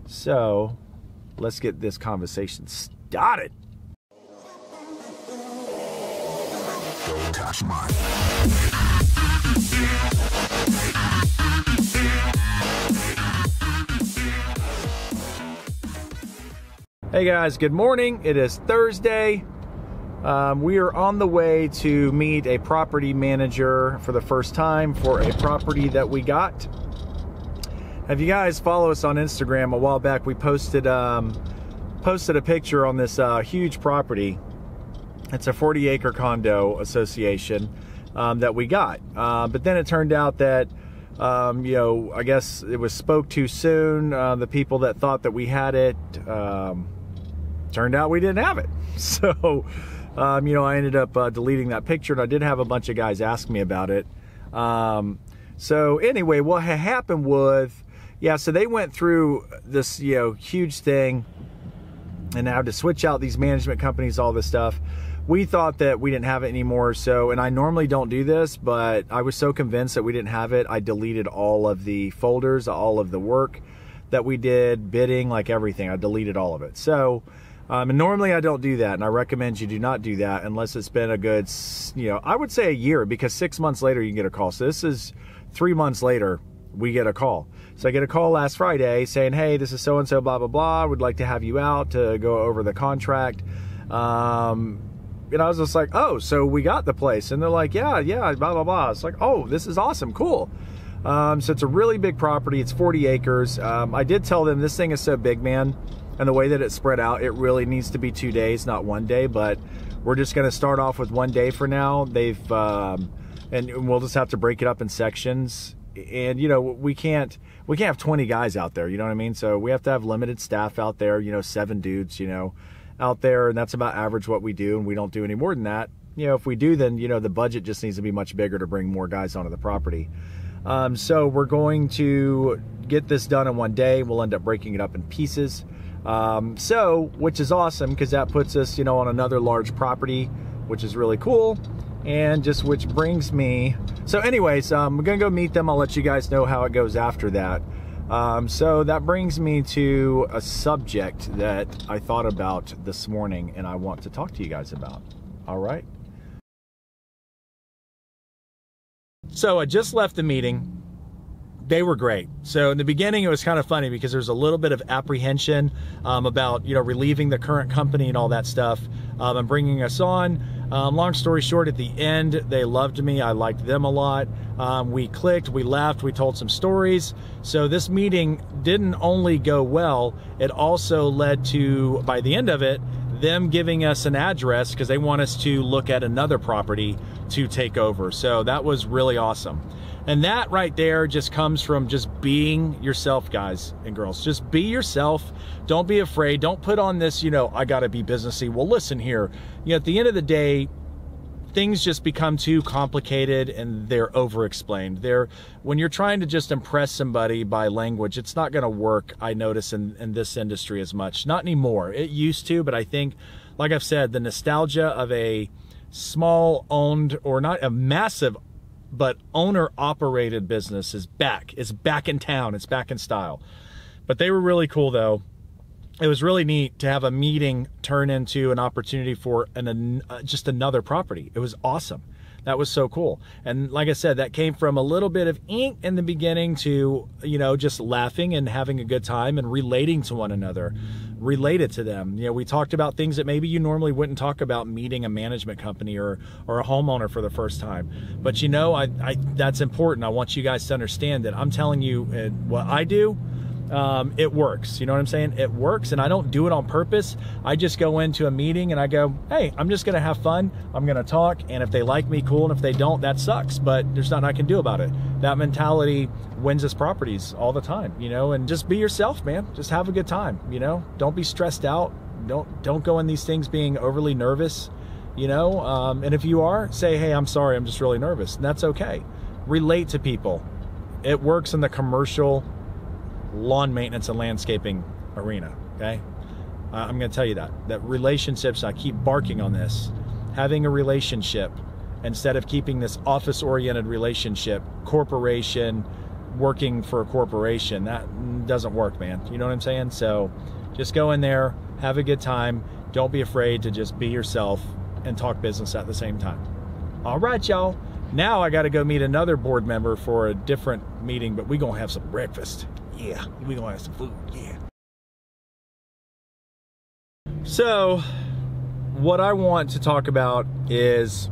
So let's get this conversation started. Don't touch mine. Hey guys, good morning. It is Thursday. We are on the way to meet a property manager for the first time for a property that we got. If you guys follow us on Instagram, a while back we posted a picture on this huge property. It's a 40-acre condo association that we got. But then it turned out that I guess it was spoke too soon. The people that thought that we had it turned out we didn't have it. So, I ended up deleting that picture, and I did have a bunch of guys ask me about it. So anyway, what had happened was, so they went through this, huge thing and had to switch out these management companies, all this stuff. We thought that we didn't have it anymore. So, and I normally don't do this, but I was so convinced that we didn't have it, I deleted all of the folders, all of the work that we did, bidding, like everything. I deleted all of it. So, and normally I don't do that, and I recommend you do not do that unless it's been a good, I would say a year, because 6 months later you can get a call. So this is 3 months later we get a call. So I get a call last Friday saying, hey, this is so-and-so, blah, blah, blah. Would like to have you out to go over the contract. And I was just like, oh, so we got the place. And they're like, yeah, blah, blah, blah. It's like, oh, this is awesome, cool. So it's a really big property. It's 40 acres. I did tell them this thing is so big, man. And the way that it's spread out, it really needs to be 2 days, not 1 day. But we're just going to start off with 1 day for now. They've, and we'll just have to break it up in sections. And, we can't have 20 guys out there, you know what I mean? So we have to have limited staff out there, 7 dudes, out there. And that's about average what we do. And we don't do any more than that. If we do, then, the budget just needs to be much bigger to bring more guys onto the property. So we're going to get this done in 1 day. We'll end up breaking it up in pieces. Which is awesome, because that puts us, on another large property, which is really cool. And which brings me, so anyways, we're gonna go meet them. I'll let you guys know how it goes after that. So that brings me to a subject that I thought about this morning and I want to talk to you guys about. All right. So I just left the meeting. They were great. So in the beginning, it was kind of funny because there's a little bit of apprehension about, relieving the current company and all that stuff, and bringing us on. Long story short, at the end, they loved me. I liked them a lot. We clicked, we laughed, we told some stories. So this meeting didn't only go well, it also led to, by the end of it, them giving us an address because they want us to look at another property to take over. So that was really awesome. And that right there just comes from just being yourself, guys and girls. Just be yourself. Don't be afraid. Don't put on this, I gotta be businessy. Well, listen here. At the end of the day, things just become too complicated and they're over-explained. When you're trying to just impress somebody by language, it's not gonna work, I notice, in this industry as much. Not anymore. It used to, but I think, like I've said, the nostalgia of a small owned, or not a massive, but owner-operated business is back. It's back in town. It's back in style. But they were really cool, though. It was really neat to have a meeting turn into an opportunity for just another property. It was awesome. That was so cool. And like I said, that came from a little bit of ink in the beginning to, just laughing and having a good time and relating to one another, related to them. We talked about things that maybe you normally wouldn't talk about meeting a management company or a homeowner for the first time. But that's important. I want you guys to understand that I'm telling you what I do. It works. You know what I'm saying? It works, and I don't do it on purpose. I just go into a meeting and I go, hey, I'm just going to have fun. I'm going to talk, and if they like me, cool, and if they don't, that sucks, but there's nothing I can do about it. That mentality wins us properties all the time, and just be yourself, man. Just have a good time, Don't be stressed out. Don't go in these things being overly nervous, and if you are, say, hey, I'm sorry, I'm just really nervous, and that's okay. Relate to people. It works in the commercial lawn maintenance and landscaping arena, okay? I'm going to tell you that relationships, I keep barking on this, having a relationship instead of keeping this office-oriented relationship, corporation, working for a corporation, doesn't work, man. You know what I'm saying? So just go in there, have a good time. Don't be afraid to just be yourself and talk business at the same time. All right, y'all. Now I got to go meet another board member for a different meeting, but we gonna have some breakfast. Yeah, we gonna have some food. Yeah. So what I want to talk about is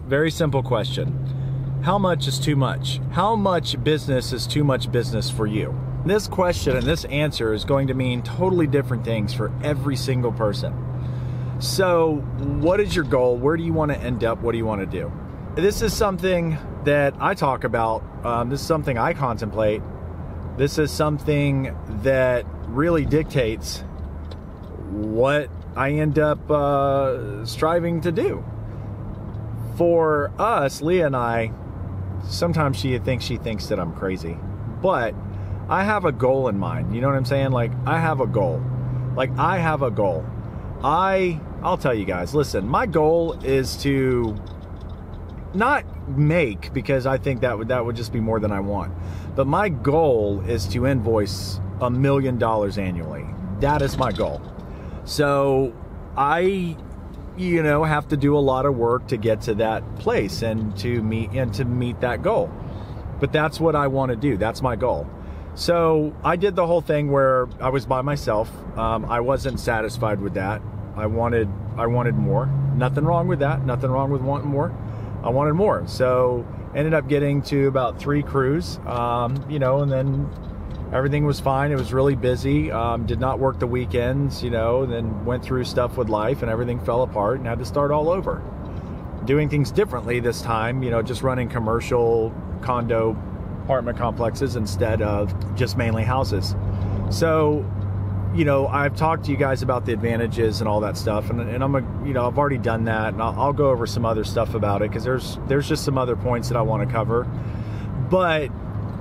very simple question. How much is too much? How much business is too much business for you? This question and this answer is going to mean totally different things for every single person. So what is your goal? Where do you want to end up? What do you want to do? This is something that I talk about. This is something I contemplate. This is something that really dictates what I end up striving to do. For us, Leah and I, sometimes she thinks that I'm crazy, but I have a goal in mind. You know what I'm saying? Like, I have a goal. I'll tell you guys, listen, my goal is to not make, because I think that would just be more than I want. But my goal is to invoice $1 million annually. That is my goal. So I, have to do a lot of work to get to that place and to meet that goal. But that's what I want to do. That's my goal. So I did the whole thing where I was by myself. I wasn't satisfied with that. I wanted more. Nothing wrong with that. Nothing wrong with wanting more. I wanted more. So ended up getting to about 3 crews, and then everything was fine. It was really busy. Did not work the weekends, then went through stuff with life and everything fell apart and had to start all over. Doing things differently this time, just running commercial condo apartment complexes instead of just mainly houses. So, I've talked to you guys about the advantages and all that stuff, and I've already done that, and I'll go over some other stuff about it because there's just some other points that I want to cover. But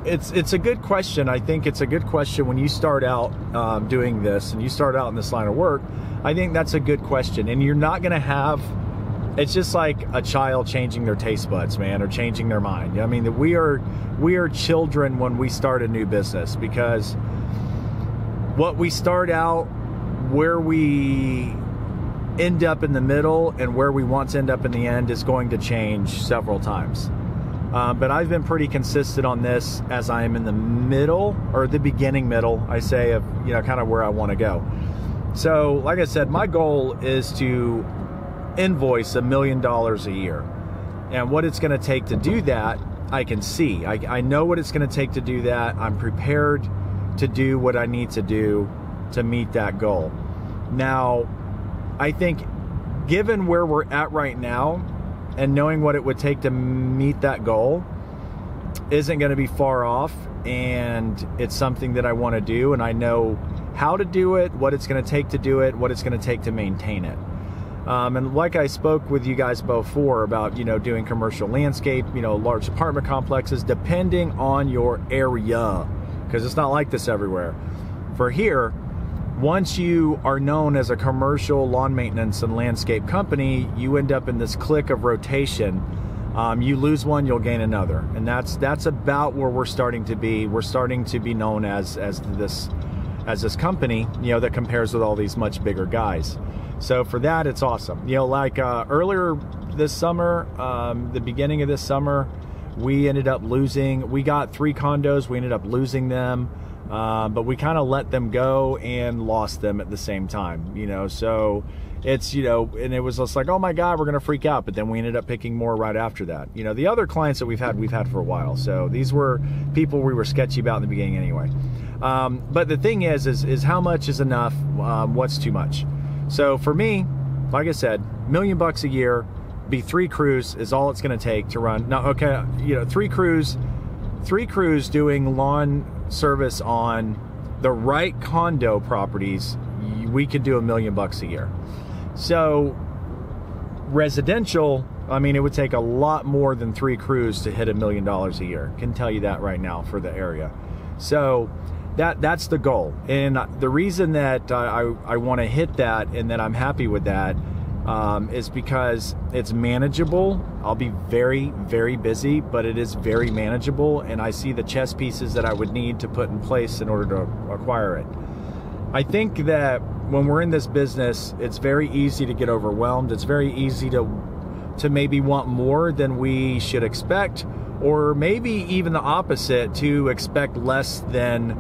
it's a good question. I think it's a good question when you start out doing this and you start out in this line of work. I think that's a good question, and you're not going to have. It's just like a child changing their taste buds, man, or changing their mind. I mean, we are children when we start a new business, because what we start out, where we end up in the middle, and where we want to end up in the end is going to change several times. But I've been pretty consistent on this as I am in the middle, or the beginning middle, I say, of kind of where I want to go. So, like I said, my goal is to invoice $1 million a year, and what it's going to take to do that, I can see. I know what it's going to take to do that. I'm prepared to do what I need to do to meet that goal. Now, I think given where we're at right now and knowing what it would take to meet that goal isn't going to be far off, and it's something that I want to do, and I know how to do it, what it's going to take to do it, what it's going to take to maintain it. And like I spoke with you guys before about, doing commercial landscape, large apartment complexes, depending on your area, because it's not like this everywhere. For here, once you are known as a commercial lawn maintenance and landscape company, you end up in this clique of rotation. You lose one, you'll gain another, and that's about where we're starting to be. We're starting to be known as this company, that compares with all these much bigger guys. So for that, it's awesome. Earlier this summer, the beginning of this summer, we ended up losing. We got 3 condos. We ended up losing them, but we kind of let them go and lost them at the same time. So it's and it was just like, oh my God, we're gonna freak out. But then we ended up picking more right after that. The other clients that we've had for a while. So these were people we were sketchy about in the beginning anyway. But the thing is how much is enough? What's too much? So for me, like I said, $1 million a year, be 3 crews is all it's going to take to run. Now, okay, 3 crews doing lawn service on the right condo properties, we could do $1 million a year. So residential, I mean, it would take a lot more than 3 crews to hit $1 million a year. Can tell you that right now for the area. So that's the goal. And the reason that I want to hit that and that I'm happy with that is because it's manageable. I'll be very, very busy, but it is very manageable, and I see the chess pieces that I would need to put in place in order to acquire it. I think that when we're in this business, it's very easy to get overwhelmed. It's very easy to maybe want more than we should expect, or maybe even the opposite, to expect less than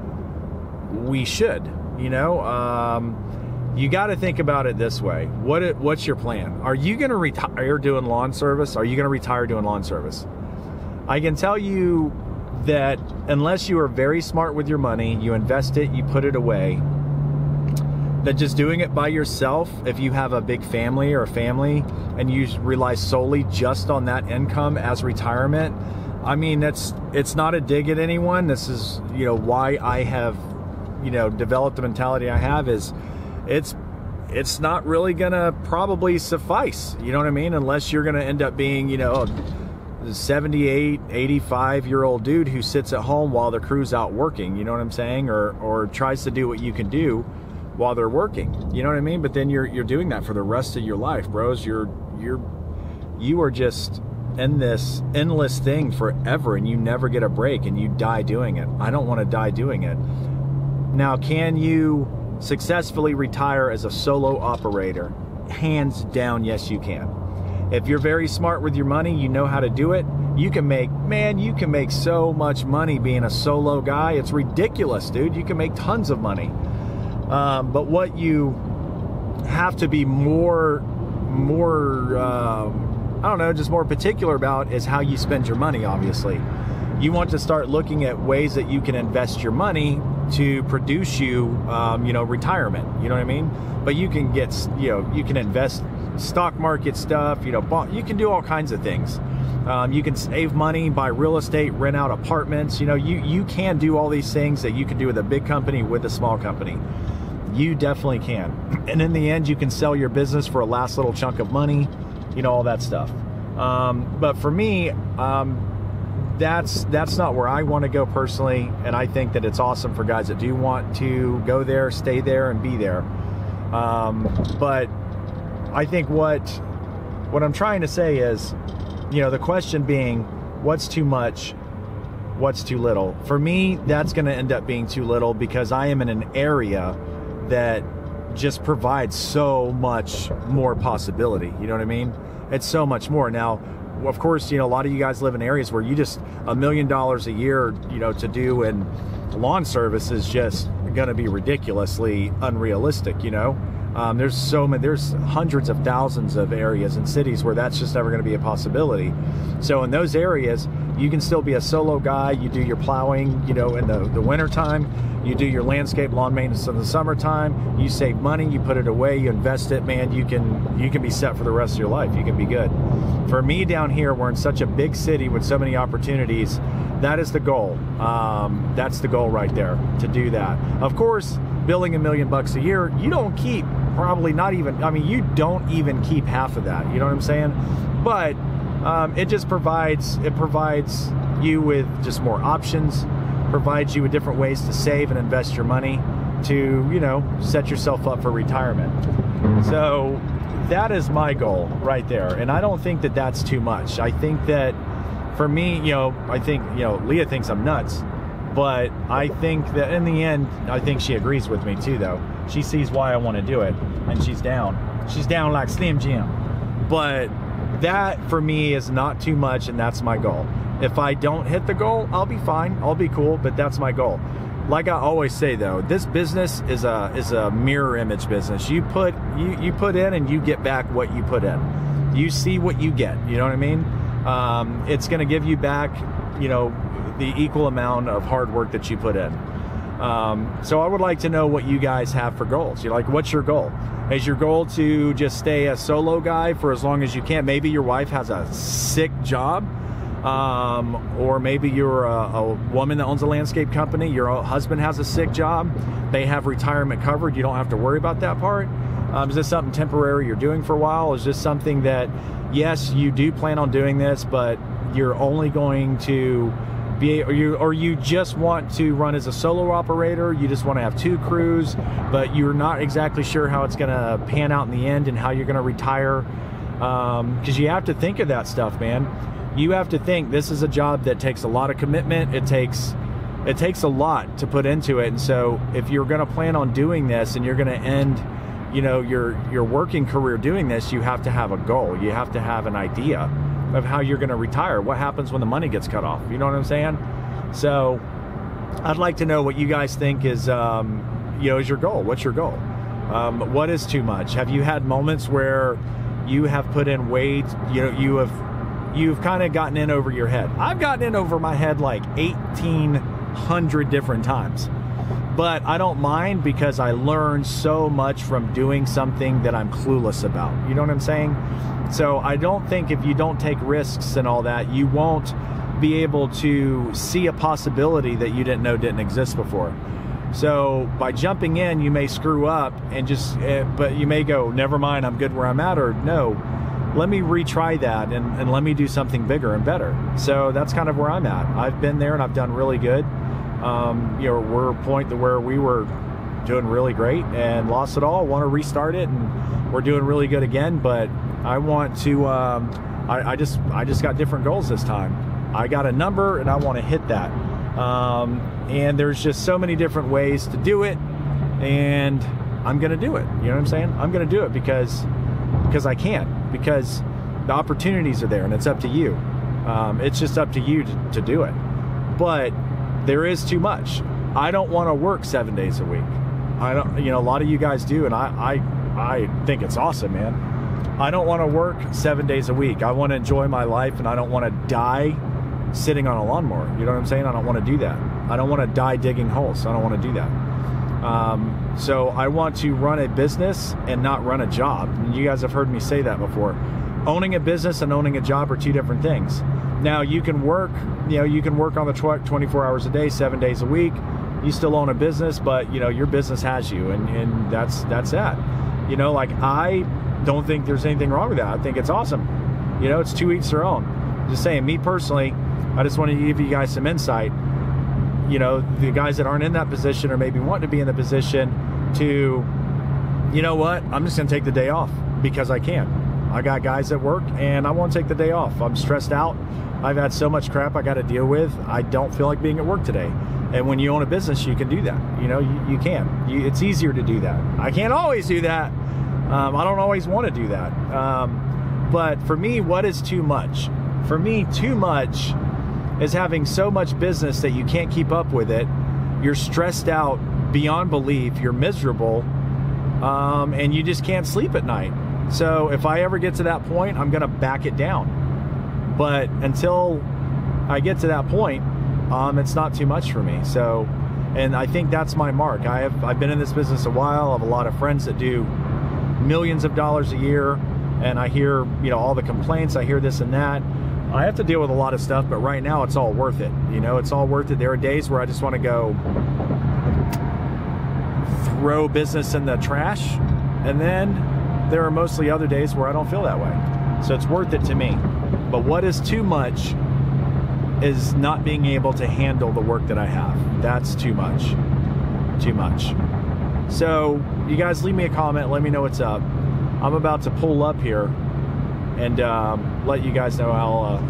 we should. You got to think about it this way. What's your plan? Are you going to retire doing lawn service? Are you going to retire doing lawn service? I can tell you that unless you are very smart with your money, you invest it, you put it away, that just doing it by yourself, if you have a big family or a family and you rely solely just on that income as retirement, I mean, it's not a dig at anyone. This is, why I have, developed the mentality I have, is it's not really gonna probably suffice, you know what I mean? Unless you're gonna end up being, a 78, 85-year-old dude who sits at home while the crew's out working, you know what I'm saying? Or tries to do what you can do while they're working, you know what I mean? But then you're doing that for the rest of your life, bros. You are just in this endless thing forever, and you never get a break, and you die doing it. I don't want to die doing it. Now, can you successfully retire as a solo operator? Hands down, yes, you can. If you're very smart with your money, you know how to do it. You can make so much money being a solo guy. It's ridiculous, dude. You can make tons of money. But what you have to be more just more particular about is how you spend your money, obviously. You want to start looking at ways that you can invest your money to produce you, retirement, you know what I mean? But you can get, you can invest stock market stuff, you can do all kinds of things. You can save money, buy real estate, rent out apartments. You can do all these things that you can do with a big company, with a small company. You definitely can. And in the end, you can sell your business for a last little chunk of money, all that stuff. But for me, that's not where I want to go personally. And I think that it's awesome for guys that do want to go there, stay there, and be there. But I think what I'm trying to say is, the question being, what's too much? What's too little? For me, that's going to end up being too little, because I am in an area that just provides so much more possibility. You know what I mean? It's so much more. Now, of course, a lot of you guys live in areas where you just $1 million a year, to do in lawn service is just going to be ridiculously unrealistic. There's hundreds of thousands of areas and cities where that's just never going to be a possibility. So in those areas, you can still be a solo guy. You do your plowing, in the wintertime. You do your landscape lawn maintenance in the summertime. You save money, you put it away, you invest it, man, you can be set for the rest of your life. You can be good. For me down here, we're in such a big city with so many opportunities. That is the goal. That's the goal right there, to do that. Of course, billing $1 million a year, you don't keep you don't even keep half of that. You know what I'm saying? But it provides you with just more options, provides you with different ways to save and invest your money to, set yourself up for retirement. So that is my goal right there. And I don't think that that's too much. I think that for me, Leah thinks I'm nuts, but I think that in the end, I think she agrees with me too, though. She sees why I want to do it, and she's down. She's down like Slim Jim. But that for me is not too much, and that's my goal. If I don't hit the goal, I'll be fine. I'll be cool, but that's my goal. Like I always say, though, this business is a mirror image business. You put in and you get back what you put in. You see what you get. You know what I mean? It's going to give you back, the equal amount of hard work that you put in. So I would like to know what you guys have for goals. What's your goal? Is your goal to just stay a solo guy for as long as you can? Maybe your wife has a sick job. Or maybe you're a woman that owns a landscape company. Your husband has a sick job. They have retirement covered. You don't have to worry about that part. Is this something temporary you're doing for a while? Is this something that, yes, you do plan on doing this, but you're only going to or you just want to run as a solo operator, you just want to have 2 crews, but you're not exactly sure how it's going to pan out in the end and how you're going to retire. Because you have to think of that stuff, man. You have to think this is a job that takes a lot of commitment. It takes a lot to put into it. And so if you're going to plan on doing this and you're going to end, you know, your working career doing this, you have to have a goal. You have to have an idea of how you're going to retire. What happens when the money gets cut off? You know what I'm saying? So I'd like to know what you guys think is, you know, is your goal. What's your goal? What is too much? Have you had moments where you have put in weight, you know, you've kind of gotten in over your head? I've gotten in over my head like 1,800 different times. But I don't mind, because I learned so much from doing something that I'm clueless about. You know what I'm saying? So I don't think if you don't take risks and all that, you won't be able to see a possibility that you didn't know didn't exist before. So by jumping in, you may screw up and but you may go, never mind, I'm good where I'm at, or no, let me retry that and let me do something bigger and better. So that's kind of where I'm at. I've been there and I've done really good. You know, we're a point to where we were doing really great and lost it all, want to restart it, and we're doing really good again. But I want to, I just got different goals this time. I got a number and I want to hit that. And there's just so many different ways to do it, and I'm going to do it. You know what I'm saying? I'm going to do it because I can, because the opportunities are there, and it's up to you. It's just up to you to do it. But there is too much. I don't want to work 7 days a week. I don't, you know, a lot of you guys do, and I think it's awesome, man. I don't want to work 7 days a week. I want to enjoy my life, and I don't want to die sitting on a lawnmower. You know what I'm saying? I don't want to do that. I don't want to die digging holes. I don't want to do that. So I want to run a business and not run a job. And you guys have heard me say that before. Owning a business and owning a job are 2 different things. Now you can work, you know, you can work on the truck 24 hours a day, 7 days a week. You still own a business, but you know, your business has you, and that's that. You know, like, I don't think there's anything wrong with that. I think it's awesome. You know, it's to each their own. Just saying, me personally, I just want to give you guys some insight. You know, the guys that aren't in that position, or maybe want to be in the position to, you know what, I'm just going to take the day off because I can. I got guys at work and I want to take the day off. I'm stressed out. I've had so much crap I got to deal with. I don't feel like being at work today. And when you own a business, you can do that. You know, you can. It's easier to do that. I can't always do that. I don't always want to do that. But for me, what is too much? For me, too much is having so much business that you can't keep up with it. You're stressed out beyond belief. You're miserable. And you just can't sleep at night. So if I ever get to that point, I'm going to back it down. But until I get to that point, it's not too much for me. So, and I think that's my mark. I've been in this business a while. I have a lot of friends that do millions of dollars a year, and I hear, you know, all the complaints. I hear this and that. I have to deal with a lot of stuff, but right now it's all worth it. You know, it's all worth it. There are days where I just want to go throw business in the trash, and then there are mostly other days where I don't feel that way. So it's worth it to me. But what is too much is not being able to handle the work that I have. That's too much. Too much. So you guys leave me a comment. Let me know what's up. I'm about to pull up here and let you guys know how...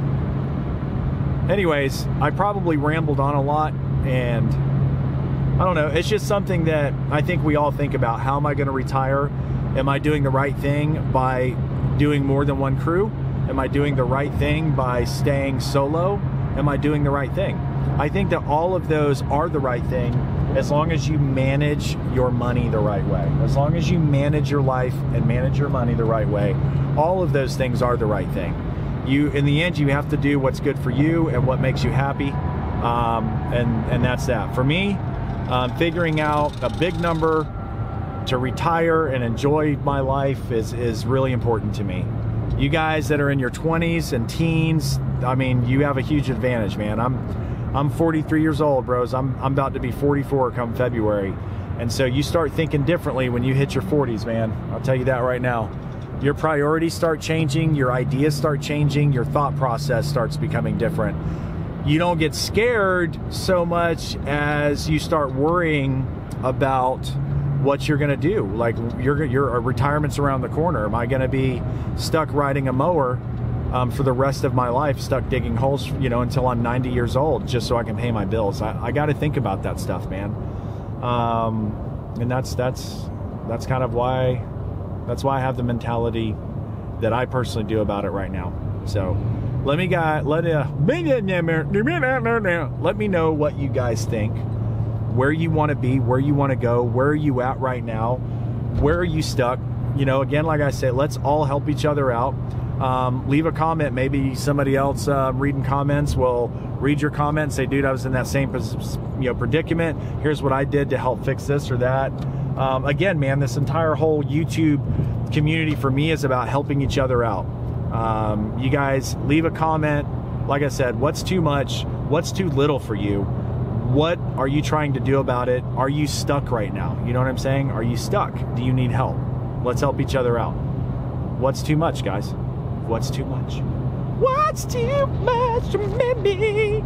Anyways, I probably rambled on a lot, and I don't know. It's just something that I think we all think about. How am I going to retire? Am I doing the right thing by doing more than one crew? Am I doing the right thing by staying solo? Am I doing the right thing? I think that all of those are the right thing as long as you manage your money the right way. As long as you manage your life and manage your money the right way, all of those things are the right thing. In the end, you have to do what's good for you and what makes you happy, and that's that. For me, figuring out a big number to retire and enjoy my life is really important to me. You guys that are in your 20s and teens, I mean, you have a huge advantage, man. I'm 43 years old, bros. I'm about to be 44 come February. And so you start thinking differently when you hit your 40s, man. I'll tell you that right now. Your priorities start changing, your ideas start changing, your thought process starts becoming different. you don't get scared so much as you start worrying about what you're gonna do. Like your retirement's around the corner. Am I gonna be stuck riding a mower for the rest of my life, stuck digging holes, you know, until I'm 90 years old, just so I can pay my bills? I got to think about that stuff, man. And that's kind of why I have the mentality that I personally do about it right now. So let me know what you guys think, where you want to be, where you want to go, where are you at right now, where are you stuck? You know, again, like I said, let's all help each other out. Leave a comment. Maybe somebody else reading comments will read your comment, say, dude, I was in that same predicament. Here's what I did to help fix this or that. Again, man, this entire whole YouTube community for me is about helping each other out. You guys leave a comment. Like I said, what's too much? What's too little for you? What are you trying to do about it? Are you stuck right now? You know what I'm saying? Are you stuck? Do you need help? Let's help each other out. What's too much, guys? What's too much? What's too much for me?